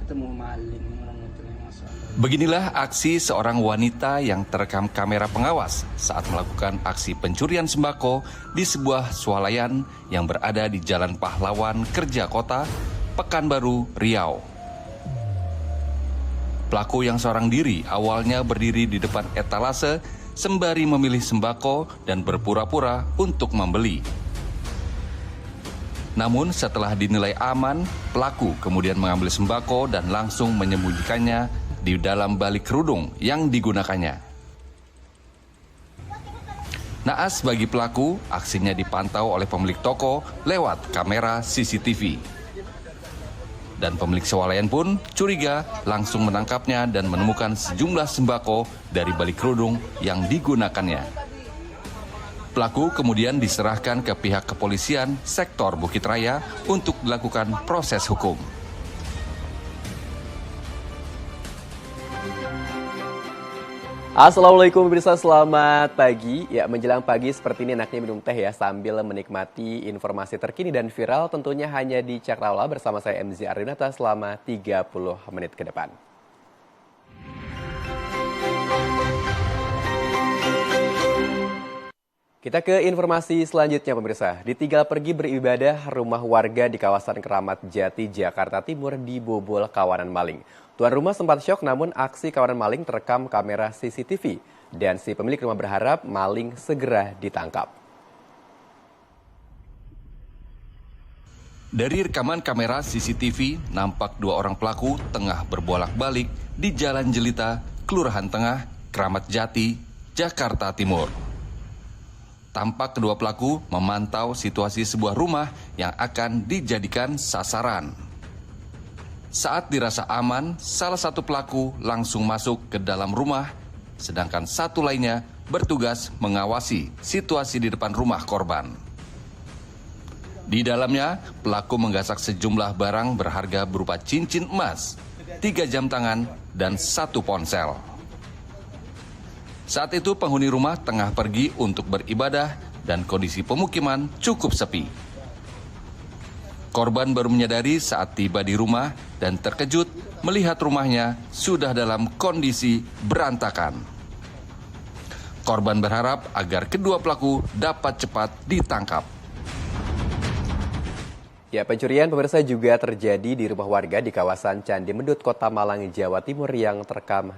ketemu maling orang itu masalah. Beginilah aksi seorang wanita yang terekam kamera pengawas saat melakukan aksi pencurian sembako di sebuah swalayan yang berada di Jalan Pahlawan Kerja Kota, Pekanbaru, Riau. Pelaku yang seorang diri awalnya berdiri di depan etalase sembari memilih sembako dan berpura-pura untuk membeli. Namun setelah dinilai aman, pelaku kemudian mengambil sembako dan langsung menyembunyikannya di dalam balik kerudung yang digunakannya. Naas bagi pelaku, aksinya dipantau oleh pemilik toko lewat kamera CCTV. Dan pemilik swalayan pun curiga langsung menangkapnya dan menemukan sejumlah sembako dari balik kerudung yang digunakannya. Pelaku kemudian diserahkan ke pihak kepolisian sektor Bukit Raya untuk dilakukan proses hukum. Assalamualaikum pemirsa, selamat pagi. Ya, menjelang pagi seperti ini enaknya minum teh ya sambil menikmati informasi terkini dan viral tentunya hanya di Cakrawala bersama saya MZ Ardinata selama 30 menit ke depan. Kita ke informasi selanjutnya pemirsa. Ditinggal pergi beribadah, rumah warga di kawasan Keramat Jati, Jakarta Timur dibobol kawanan maling. Tuan rumah sempat syok namun aksi kawanan maling terekam kamera CCTV dan si pemilik rumah berharap maling segera ditangkap. Dari rekaman kamera CCTV, nampak dua orang pelaku tengah berbolak-balik di Jalan Jelita, Kelurahan Tengah, Keramat Jati, Jakarta Timur. Tampak kedua pelaku memantau situasi sebuah rumah yang akan dijadikan sasaran. Saat dirasa aman, salah satu pelaku langsung masuk ke dalam rumah, sedangkan satu lainnya bertugas mengawasi situasi di depan rumah korban. Di dalamnya, pelaku menggasak sejumlah barang berharga berupa cincin emas, 3 jam tangan, dan 1 ponsel. Saat itu penghuni rumah tengah pergi untuk beribadah dan kondisi pemukiman cukup sepi. Korban baru menyadari saat tiba di rumah dan terkejut melihat rumahnya sudah dalam kondisi berantakan. Korban berharap agar kedua pelaku dapat cepat ditangkap. Ya, pencurian pemirsa juga terjadi di rumah warga di kawasan Candi Mendut, Kota Malang, Jawa Timur yang terekam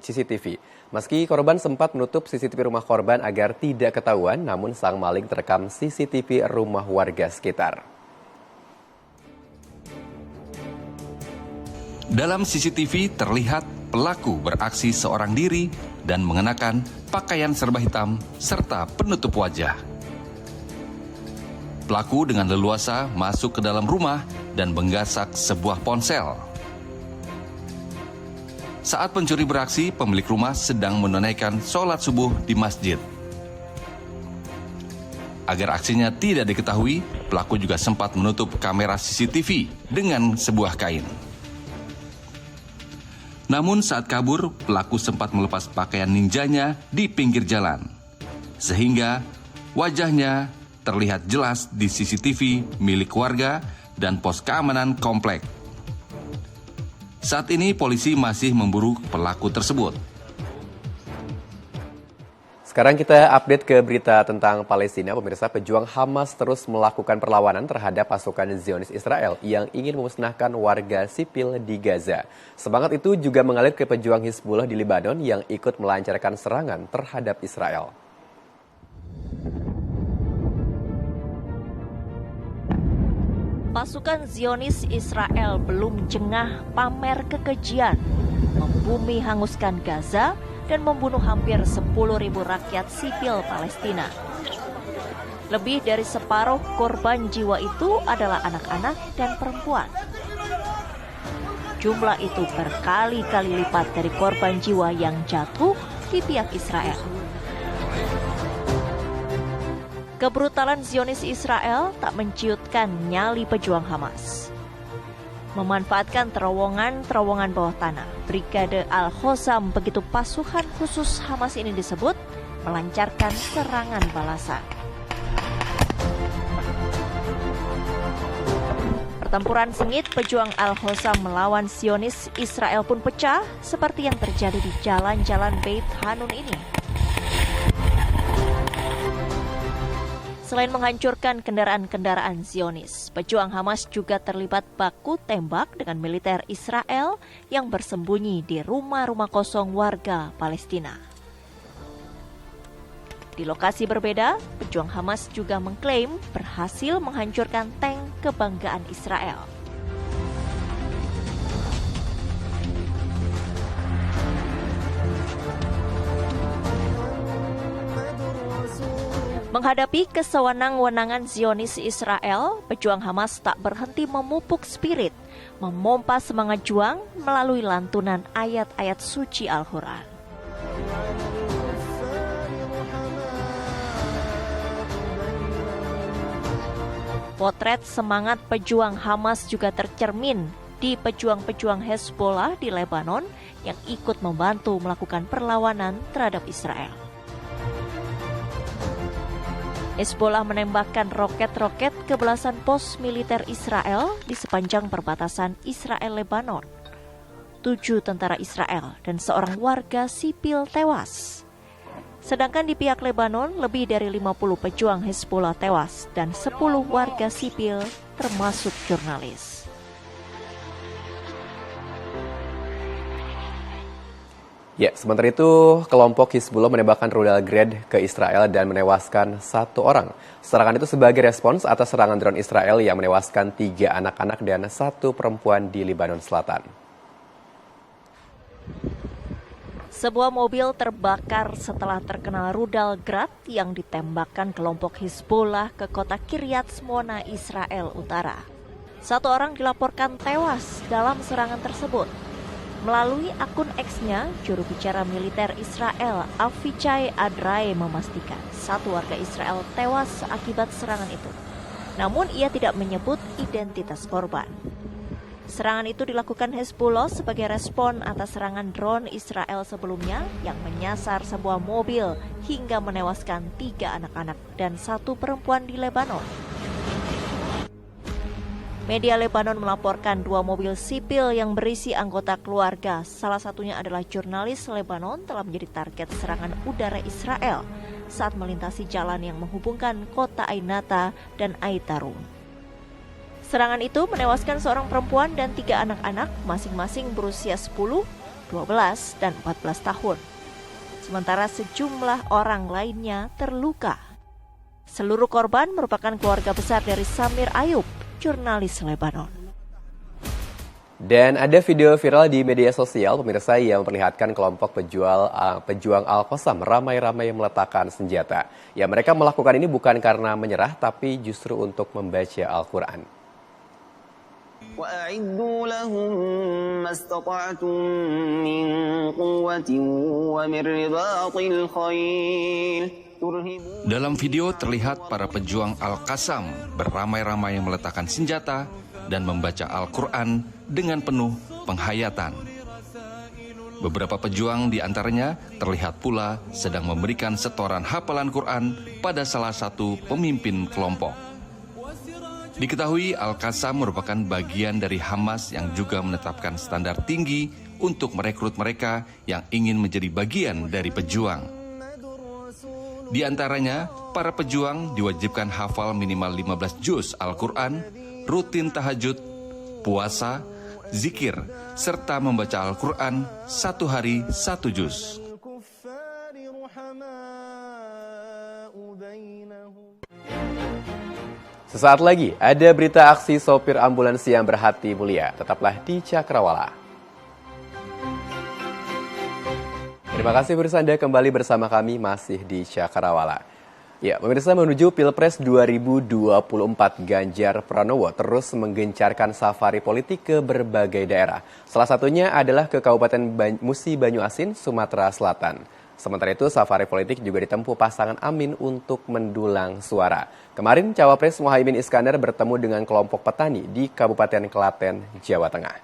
CCTV. Meski korban sempat menutup CCTV rumah korban agar tidak ketahuan, namun sang maling terekam CCTV rumah warga sekitar. Dalam CCTV terlihat pelaku beraksi seorang diri dan mengenakan pakaian serba hitam serta penutup wajah. Pelaku dengan leluasa masuk ke dalam rumah dan menggasak sebuah ponsel. Saat pencuri beraksi, pemilik rumah sedang menunaikan sholat subuh di masjid. Agar aksinya tidak diketahui, pelaku juga sempat menutup kamera CCTV dengan sebuah kain. Namun saat kabur, pelaku sempat melepas pakaian ninjanya di pinggir jalan. Sehingga wajahnya terlihat jelas di CCTV milik warga dan pos keamanan komplek. Saat ini polisi masih memburu pelaku tersebut. Sekarang kita update ke berita tentang Palestina. Pemirsa, pejuang Hamas terus melakukan perlawanan terhadap pasukan Zionis Israel yang ingin memusnahkan warga sipil di Gaza. Semangat itu juga mengalir ke pejuang Hizbullah di Lebanon yang ikut melancarkan serangan terhadap Israel. Pasukan Zionis Israel belum jengah pamer kekejian, membumi hanguskan Gaza dan membunuh hampir 10.000 rakyat sipil Palestina. Lebih dari separuh korban jiwa itu adalah anak-anak dan perempuan. Jumlah itu berkali-kali lipat dari korban jiwa yang jatuh di pihak Israel. Kebrutalan Zionis Israel tak menciutkan nyali pejuang Hamas. Memanfaatkan terowongan bawah tanah, Brigade Al-Hossam, begitu pasukan khusus Hamas ini disebut, melancarkan serangan balasan. Pertempuran sengit pejuang Al-Qassam melawan Zionis Israel pun pecah seperti yang terjadi di jalan-jalan Beit Hanun ini. Selain menghancurkan kendaraan-kendaraan Zionis, pejuang Hamas juga terlibat baku tembak dengan militer Israel yang bersembunyi di rumah-rumah kosong warga Palestina. Di lokasi berbeda, pejuang Hamas juga mengklaim berhasil menghancurkan tank kebanggaan Israel. Menghadapi kesewenang-wenangan Zionis Israel, pejuang Hamas tak berhenti memupuk spirit, memompa semangat juang melalui lantunan ayat-ayat suci Al-Quran. Potret semangat pejuang Hamas juga tercermin di pejuang-pejuang Hezbollah di Lebanon yang ikut membantu melakukan perlawanan terhadap Israel. Hezbollah menembakkan roket-roket ke belasan pos militer Israel di sepanjang perbatasan Israel-Lebanon. 7 tentara Israel dan seorang warga sipil tewas. Sedangkan di pihak Lebanon, lebih dari 50 pejuang Hezbollah tewas dan 10 warga sipil termasuk jurnalis. Ya, sementara itu kelompok Hizbullah menembakkan rudal Grad ke Israel dan menewaskan 1 orang. Serangan itu sebagai respons atas serangan drone Israel yang menewaskan 3 anak-anak dan 1 perempuan di Lebanon Selatan. Sebuah mobil terbakar setelah terkena rudal Grad yang ditembakkan kelompok Hizbullah ke kota Kiryat Shmona, Israel Utara. 1 orang dilaporkan tewas dalam serangan tersebut. Melalui akun X-nya, juru bicara militer Israel Avichai Adrai memastikan 1 warga Israel tewas akibat serangan itu. Namun ia tidak menyebut identitas korban. Serangan itu dilakukan Hezbollah sebagai respon atas serangan drone Israel sebelumnya yang menyasar sebuah mobil hingga menewaskan 3 anak-anak dan 1 perempuan di Lebanon. Media Lebanon melaporkan 2 mobil sipil yang berisi anggota keluarga, salah satunya adalah jurnalis Lebanon, telah menjadi target serangan udara Israel saat melintasi jalan yang menghubungkan kota Ainata dan Aitarum. Serangan itu menewaskan seorang perempuan dan 3 anak-anak, masing-masing berusia 10, 12, dan 14 tahun. Sementara sejumlah orang lainnya terluka. Seluruh korban merupakan keluarga besar dari Samir Ayub, jurnalis Lebanon. Dan ada video viral di media sosial pemirsa yang memperlihatkan kelompok pejuang Al-Qassam ramai-ramai meletakkan senjata. Ya, mereka melakukan ini bukan karena menyerah, tapi justru untuk membaca Al-Quran. وَأَعِدُّوا لَهُم مَّا اسْتَطَعْتُم مِّن قُوَّةٍ وَمِن رِّبَاطِ الْخَيْلِ. Dalam video terlihat para pejuang Al-Qassam beramai-ramai meletakkan senjata dan membaca Al-Quran dengan penuh penghayatan. Beberapa pejuang di antaranya terlihat pula sedang memberikan setoran hafalan Quran pada salah satu pemimpin kelompok. Diketahui Al-Qassam merupakan bagian dari Hamas yang juga menetapkan standar tinggi untuk merekrut mereka yang ingin menjadi bagian dari pejuang. Di antaranya, para pejuang diwajibkan hafal minimal 15 juz Al-Quran, rutin tahajud, puasa, zikir, serta membaca Al-Quran 1 hari 1 juz. Sesaat lagi, ada berita aksi sopir ambulans yang berhati mulia. Tetaplah di Cakrawala. Terima kasih pemirsa, Anda kembali bersama kami masih di Cakrawala. Ya, pemirsa, menuju Pilpres 2024, Ganjar Pranowo terus menggencarkan safari politik ke berbagai daerah. Salah satunya adalah ke Kabupaten Musi Banyuasin, Sumatera Selatan. Sementara itu, safari politik juga ditempuh pasangan Amin untuk mendulang suara. Kemarin, Cawapres Muhaimin Iskandar bertemu dengan kelompok petani di Kabupaten Klaten, Jawa Tengah.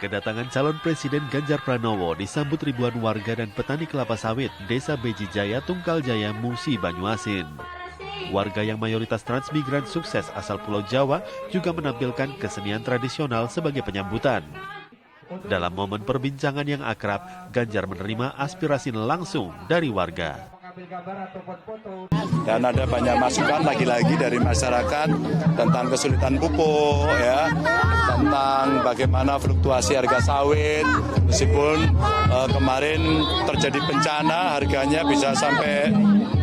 kedatangan calon Presiden Ganjar Pranowo disambut ribuan warga dan petani kelapa sawit Desa Beji Jaya, Tunggal Jaya, Musi, Banyuasin. Warga yang mayoritas transmigran sukses asal Pulau Jawa juga menampilkan kesenian tradisional sebagai penyambutan. Dalam momen perbincangan yang akrab, Ganjar menerima aspirasi langsung dari warga. Dan ada banyak masukan lagi-lagi dari masyarakat tentang kesulitan pupuk, ya, tentang bagaimana fluktuasi harga sawit. Meskipun kemarin terjadi bencana, harganya bisa sampai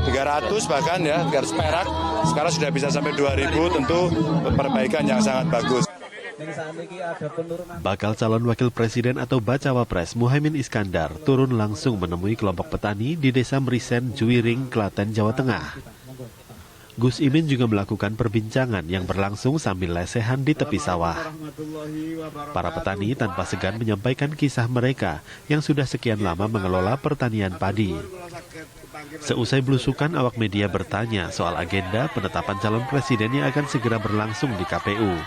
300 bahkan ya, 300 perak. Sekarang sudah bisa sampai 2.000, tentu perbaikan yang sangat bagus. Bakal calon wakil presiden atau Bacawa Pres Muhaimin Iskandar turun langsung menemui kelompok petani di Desa Merisen, Juwiring, Klaten, Jawa Tengah. Gus Imin juga melakukan perbincangan yang berlangsung sambil lesehan di tepi sawah. Para petani tanpa segan menyampaikan kisah mereka yang sudah sekian lama mengelola pertanian padi. Seusai belusukan, awak media bertanya soal agenda penetapan calon presiden yang akan segera berlangsung di KPU.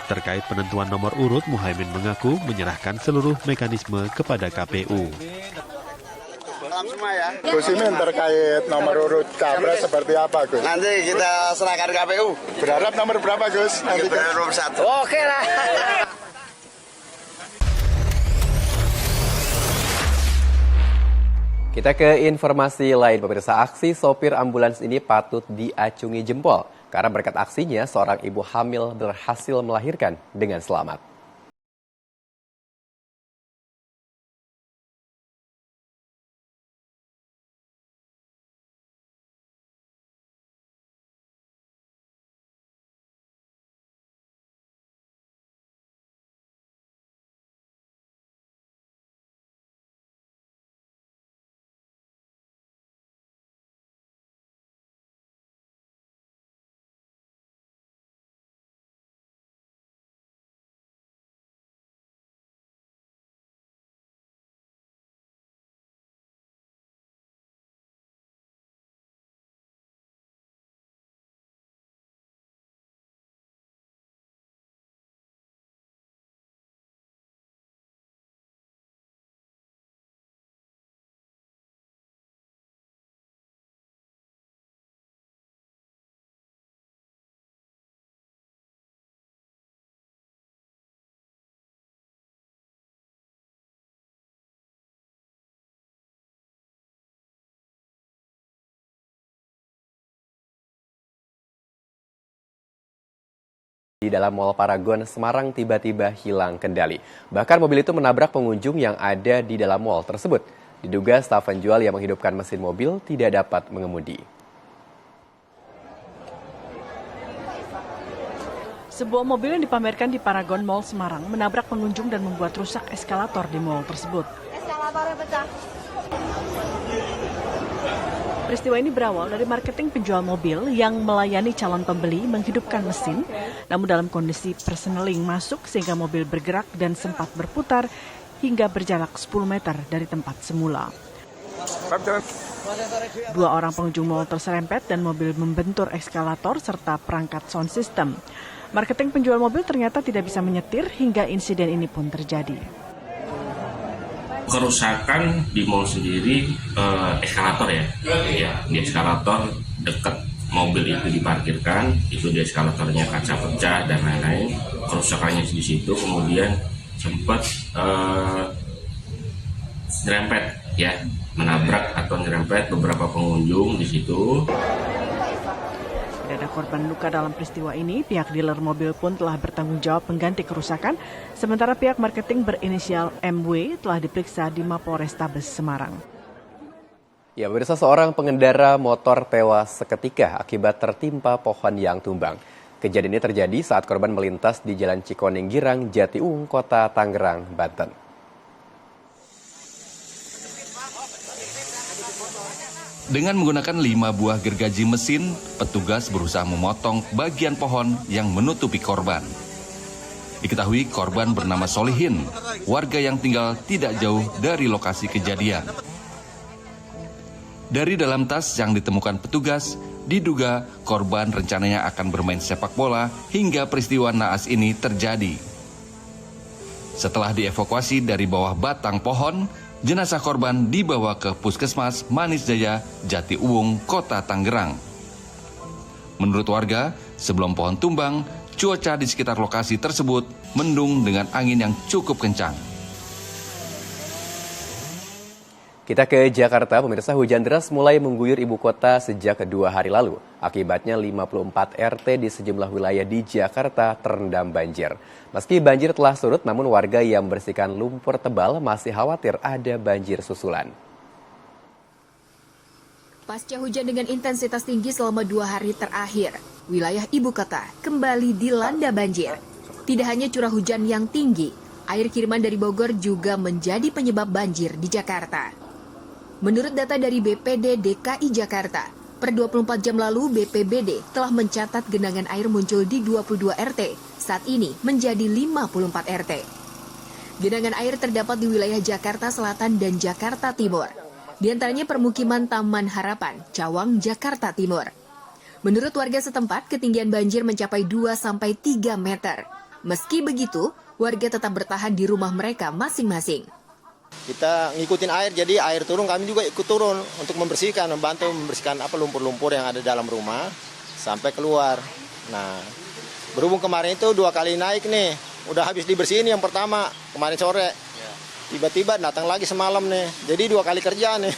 Terkait penentuan nomor urut, Muhaimin mengaku menyerahkan seluruh mekanisme kepada KPU. Gus Imin, terkait nomor urut capres seperti apa, Gus? Nanti kita serahkan KPU. Berharap nomor berapa, Gus? Nanti nomor 1. Oke lah. Kita ke informasi lain, pemirsa. Aksi sopir ambulans ini patut diacungi jempol. Karena berkat aksinya, seorang ibu hamil berhasil melahirkan dengan selamat. Di dalam Mall Paragon, Semarang tiba-tiba hilang kendali. Bahkan mobil itu menabrak pengunjung yang ada di dalam mall tersebut. Diduga staf penjual yang menghidupkan mesin mobil tidak dapat mengemudi. Sebuah mobil yang dipamerkan di Paragon Mall Semarang menabrak pengunjung dan membuat rusak eskalator di mall tersebut. Eskalatornya pecah. Peristiwa ini berawal dari marketing penjual mobil yang melayani calon pembeli menghidupkan mesin, namun dalam kondisi persneling masuk sehingga mobil bergerak dan sempat berputar hingga berjarak 10 meter dari tempat semula. 2 orang pengunjung mal terserempet dan mobil membentur eskalator serta perangkat sound system. Marketing penjual mobil ternyata tidak bisa menyetir hingga insiden ini pun terjadi. Kerusakan di mall sendiri eskalator ya, di eskalator dekat mobil itu diparkirkan, itu di eskalatornya kaca pecah dan lain-lain, kerusakannya di situ, kemudian sempat nyerempet ya, menabrak atau nyerempet beberapa pengunjung di situ. Tidak ada korban luka dalam peristiwa ini, pihak dealer mobil pun telah bertanggung jawab mengganti kerusakan, sementara pihak marketing berinisial MW telah diperiksa di Mapolrestabes Semarang. Ya, pemirsa, seorang pengendara motor tewas seketika akibat tertimpa pohon yang tumbang. Kejadian ini terjadi saat korban melintas di Jalan Cikoneng Girang, Jatiung, Kota Tangerang, Banten. Dengan menggunakan 5 buah gergaji mesin, petugas berusaha memotong bagian pohon yang menutupi korban. Diketahui korban bernama Solihin, warga yang tinggal tidak jauh dari lokasi kejadian. Dari dalam tas yang ditemukan petugas, diduga korban rencananya akan bermain sepak bola hingga peristiwa naas ini terjadi. Setelah dievakuasi dari bawah batang pohon, jenazah korban dibawa ke Puskesmas Manis Jaya, Jati Uwung, Kota Tangerang. Menurut warga, sebelum pohon tumbang, cuaca di sekitar lokasi tersebut mendung dengan angin yang cukup kencang. Kita ke Jakarta, pemirsa. Hujan deras mulai mengguyur ibu kota sejak 2 hari lalu. Akibatnya 54 RT di sejumlah wilayah di Jakarta terendam banjir. Meski banjir telah surut, namun warga yang membersihkan lumpur tebal masih khawatir ada banjir susulan. Pasca hujan dengan intensitas tinggi selama 2 hari terakhir, wilayah ibu kota kembali dilanda banjir. Tidak hanya curah hujan yang tinggi, air kiriman dari Bogor juga menjadi penyebab banjir di Jakarta. Menurut data dari BPD DKI Jakarta, per 24 jam lalu BPBD telah mencatat genangan air muncul di 22 RT, saat ini menjadi 54 RT. Genangan air terdapat di wilayah Jakarta Selatan dan Jakarta Timur. Di antaranya permukiman Taman Harapan, Cawang, Jakarta Timur. Menurut warga setempat, ketinggian banjir mencapai 2-3 meter. Meski begitu, warga tetap bertahan di rumah mereka masing-masing. Kita ngikutin air, jadi air turun kami juga ikut turun untuk membersihkan, membantu membersihkan lumpur-lumpur yang ada dalam rumah sampai keluar. Nah, berhubung kemarin itu 2 kali naik nih, udah habis dibersihin yang pertama kemarin sore. Tiba-tiba datang lagi semalam nih, jadi 2 kali kerja nih.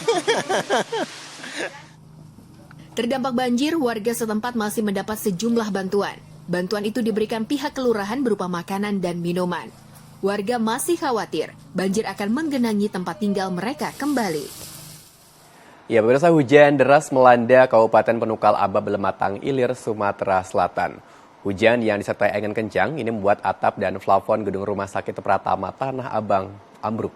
Terdampak banjir, warga setempat masih mendapat sejumlah bantuan. Bantuan itu diberikan pihak kelurahan berupa makanan dan minuman. Warga masih khawatir banjir akan menggenangi tempat tinggal mereka kembali. Ya, pemirsa, hujan deras melanda Kabupaten Penungkal Abab, Lematang Ilir, Sumatera Selatan. Hujan yang disertai angin kencang ini membuat atap dan plafon gedung Rumah Sakit Pratama Tanah Abang ambruk.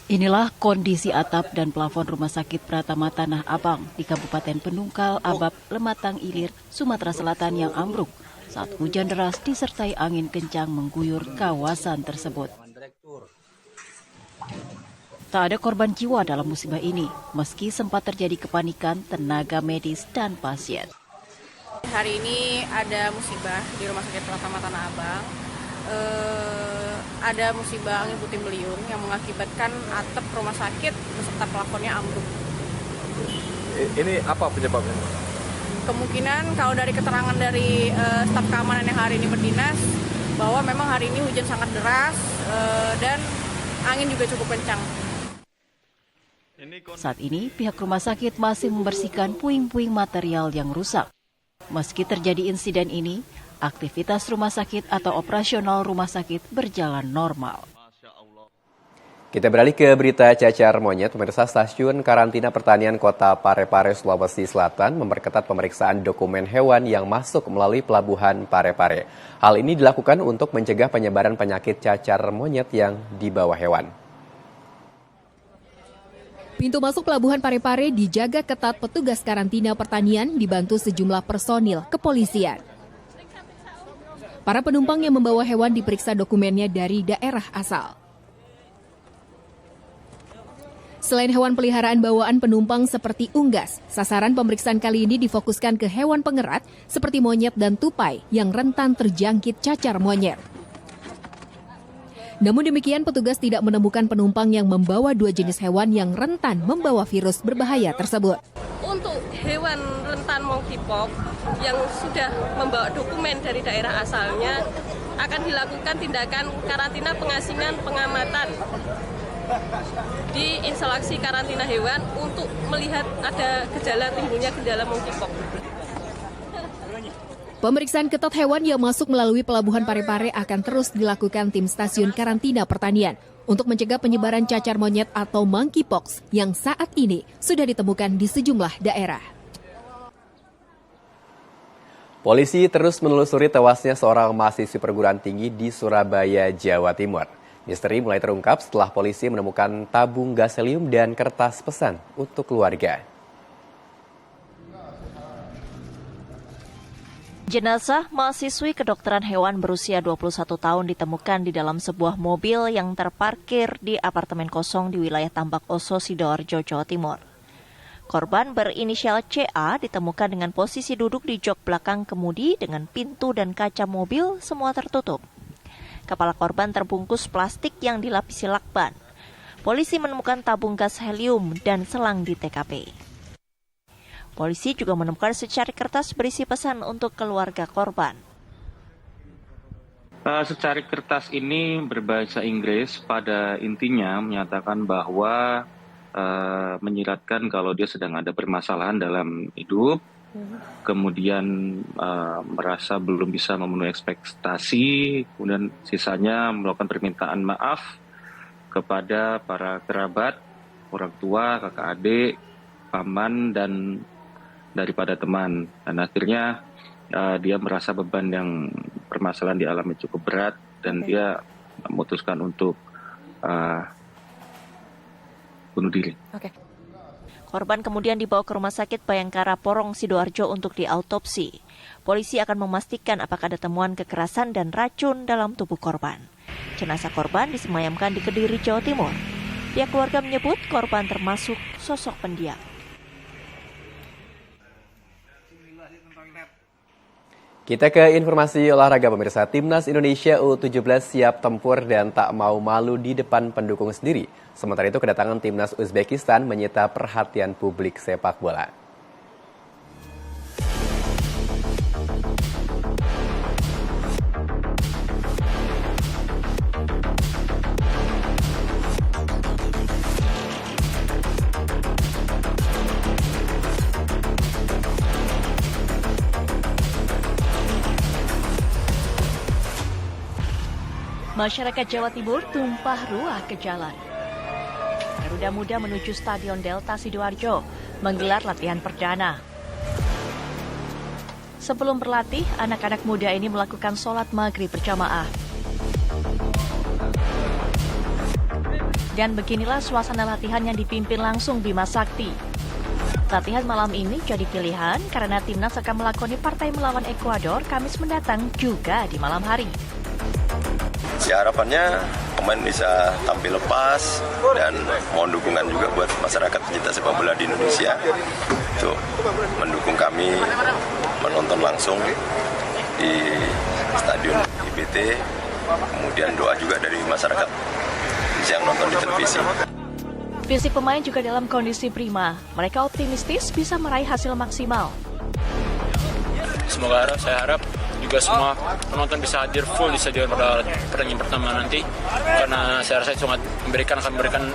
Inilah kondisi atap dan plafon Rumah Sakit Pratama Tanah Abang di Kabupaten Penungkal Abab, Lematang Ilir, Sumatera Selatan yang ambruk saat hujan deras disertai angin kencang mengguyur kawasan tersebut. Tak ada korban jiwa dalam musibah ini, meski sempat terjadi kepanikan tenaga medis dan pasien. Hari ini ada musibah di Rumah Sakit Pratama Tanah Abang. Ada musibah angin puting beliung yang mengakibatkan atap rumah sakit beserta plafonnya ambruk. Ini apa penyebabnya? Kemungkinan kalau dari keterangan dari staf keamanan yang hari ini berdinas, bahwa memang hari ini hujan sangat deras dan angin juga cukup kencang. Saat ini pihak rumah sakit masih membersihkan puing-puing material yang rusak. Meski terjadi insiden ini, aktivitas rumah sakit atau operasional rumah sakit berjalan normal. Kita beralih ke berita cacar monyet. Pemirsa, Stasiun Karantina Pertanian Kota Parepare, Sulawesi Selatan memperketat pemeriksaan dokumen hewan yang masuk melalui Pelabuhan Parepare. Hal ini dilakukan untuk mencegah penyebaran penyakit cacar monyet yang dibawa hewan. Pintu masuk Pelabuhan Parepare dijaga ketat petugas karantina pertanian dibantu sejumlah personil kepolisian. Para penumpang yang membawa hewan diperiksa dokumennya dari daerah asal. Selain hewan peliharaan bawaan penumpang seperti unggas, sasaran pemeriksaan kali ini difokuskan ke hewan pengerat seperti monyet dan tupai yang rentan terjangkit cacar monyet. Namun demikian, petugas tidak menemukan penumpang yang membawa 2 jenis hewan yang rentan membawa virus berbahaya tersebut. Untuk hewan rentan monkeypox yang sudah membawa dokumen dari daerah asalnya akan dilakukan tindakan karantina pengasingan pengamatan di instalasi karantina hewan untuk melihat ada gejala timbulnya gejala monkeypox. Pemeriksaan ketat hewan yang masuk melalui Pelabuhan Parepare akan terus dilakukan tim Stasiun Karantina Pertanian untuk mencegah penyebaran cacar monyet atau monkeypox yang saat ini sudah ditemukan di sejumlah daerah. Polisi terus menelusuri tewasnya seorang mahasiswi perguruan tinggi di Surabaya, Jawa Timur. Misteri mulai terungkap setelah polisi menemukan tabung gas helium dan kertas pesan untuk keluarga. Jenazah mahasiswi kedokteran hewan berusia 21 tahun ditemukan di dalam sebuah mobil yang terparkir di apartemen kosong di wilayah Tambak Oso, Sidoarjo, Jawa Timur. Korban berinisial CA ditemukan dengan posisi duduk di jok belakang kemudi dengan pintu dan kaca mobil semua tertutup. Kepala korban terbungkus plastik yang dilapisi lakban. Polisi menemukan tabung gas helium dan selang di TKP. Polisi juga menemukan secari kertas berisi pesan untuk keluarga korban. Secari kertas ini berbahasa Inggris, pada intinya menyatakan bahwa menyiratkan kalau dia sedang ada permasalahan dalam hidup, kemudian merasa belum bisa memenuhi ekspektasi, kemudian sisanya melakukan permintaan maaf kepada para kerabat, orang tua, kakak adik, paman, dan daripada teman. Dan akhirnya dia merasa beban yang permasalahan dialami cukup berat dan dia memutuskan untuk bunuh diri. Korban kemudian dibawa ke Rumah Sakit Bayangkara Porong Sidoarjo untuk diautopsi. Polisi akan memastikan apakah ada temuan kekerasan dan racun dalam tubuh korban. Jenazah korban disemayamkan di Kediri, Jawa Timur. Pihak keluarga menyebut korban termasuk sosok pendiam. Kita ke informasi olahraga pemirsa. Timnas Indonesia U17 siap tempur dan tak mau malu di depan pendukung sendiri. Sementara itu kedatangan Timnas Uzbekistan menyita perhatian publik sepak bola. Masyarakat Jawa Timur tumpah ruah ke jalan. Garuda Muda menuju Stadion Delta Sidoarjo menggelar latihan perdana. Sebelum berlatih, anak-anak muda ini melakukan sholat maghrib berjamaah. Dan beginilah suasana latihan yang dipimpin langsung Bima Sakti. Latihan malam ini jadi pilihan karena timnas akan melakoni partai melawan Ekuador Kamis mendatang juga di malam hari. Ya, harapannya pemain bisa tampil lepas dan mohon dukungan juga buat masyarakat pencinta sepak bola di Indonesia untuk mendukung kami menonton langsung di Stadion IBT, kemudian doa juga dari masyarakat yang nonton di televisi. Fisik pemain juga dalam kondisi prima. Mereka optimistis bisa meraih hasil maksimal. Saya harap juga semua penonton bisa hadir full di stadion pada pertandingan pertama nanti, karena saya rasa itu akan memberikan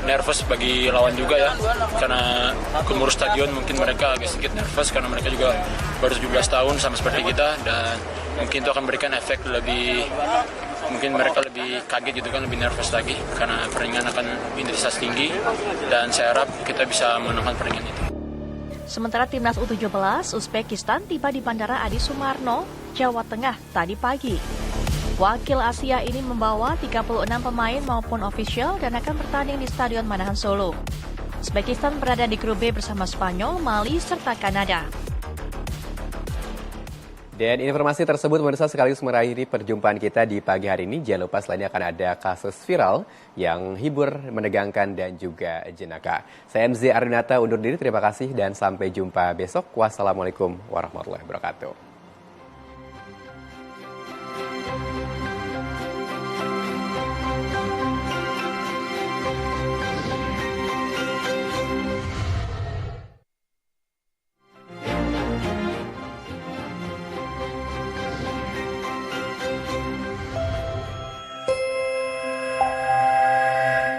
nervous bagi lawan juga ya, karena pengurus stadion mungkin mereka agak sedikit nervous karena mereka juga baru 17 tahun sama seperti kita, dan mungkin itu akan memberikan efek lebih, mungkin mereka lebih kaget gitu kan, lebih nervous lagi karena pertandingan akan intensitas tinggi, dan saya harap kita bisa menangkan pertandingan itu. Sementara timnas U17 Uzbekistan tiba di Bandara Adi Sumarno, Jawa Tengah tadi pagi. Wakil Asia ini membawa 36 pemain maupun ofisial dan akan bertanding di Stadion Manahan Solo. Uzbekistan berada di grup B bersama Spanyol, Mali, serta Kanada. Dan informasi tersebut pemirsa sekaligus mengakhiri perjumpaan kita di pagi hari ini. Jangan lupa selain akan ada kasus viral yang hibur, menegangkan, dan juga jenaka. Saya MZ Arunata undur diri, terima kasih dan sampai jumpa besok. Wassalamualaikum warahmatullahi wabarakatuh.